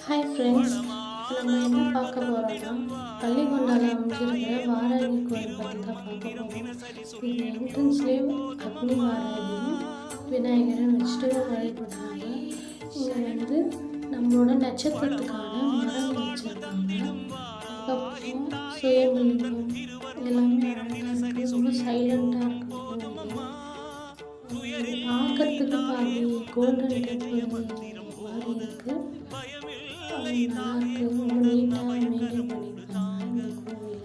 Hi friends, நம்ம என்ன பார்க்க போகிறோம்னா பள்ளிகொண்டாவில் அமைஞ்சிருக்கிற வாராகி கோயில் பற்றி தான் பார்க்க போகிறோம். இது என்ட்ரன்ஸ்லேயே அக்னி வாராகியும் விநாயகரும் வச்சுட்டு வழிபடுறாங்க. இங்கே வந்து நம்மளோட நட்சத்திரத்துக்கான மரம் வச்சுருக்காங்க. அதுக்கப்புறம் சுயம்பலிங்கம் எல்லாமே அழகாக இருக்குது. ரொம்ப சைலண்ட்டாக இருக்குது. பார்க்கறதுக்கு பாதி கோல்டன் டெம்பிள் மாதிரி இருக்குது. நல்லாயிருக்கு. ரொம்ப நீட்டாக மெயின்டைன் பண்ணியிருக்காங்க இந்த கோவிலை.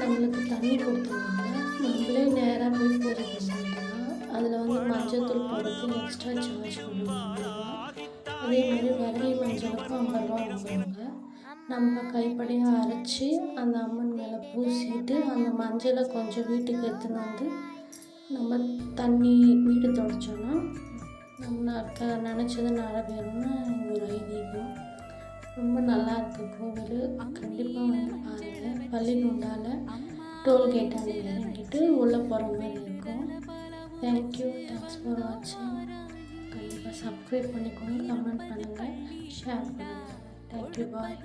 நம்மளுக்கு தண்ணி கொடுத்துருவாங்க. நம்மளே நேராக போய் பூஜை பண்ணிக்கலாம். அதில் வந்து மஞ்சத்தூள் போடுறதுக்கு எக்ஸ்ட்ரா சார்ஜ் பண்ணுவாங்க. அதே மாதிரி விரலி மஞ்சளுக்கும் 50 ரூபா வாங்குவாங்க. நம்ம கைப்படையாக அரைச்சி அந்த அம்மன் மேலே பூசிட்டு அந்த மஞ்சளை கொஞ்சம் வீட்டுக்கு எடுத்துன்னு வந்து நம்ம தண்ணி வீடு துடைச்சோன்னா நம்ம நினச்சது நிறைவேறும்னு ஒரு ஐதீகம். ரொம்ப நல்லா இருக்குது கோவில். கண்டிப்பாக வந்து பாருங்கள். பள்ளிகொண்டாவில் டோல்கேட்டால் இறங்கிட்டு உள்ளே போகிற மாதிரி இருக்கும். தேங்க்யூ, தேங்க்ஸ் ஃபார் வாட்சிங். கண்டிப்பாக சப்ஸ்கிரைப் பண்ணிக்கோங்க, கமெண்ட் பண்ணுங்கள், ஷேர் பண்ணுங்கள். தேங்க்யூ, பாய்.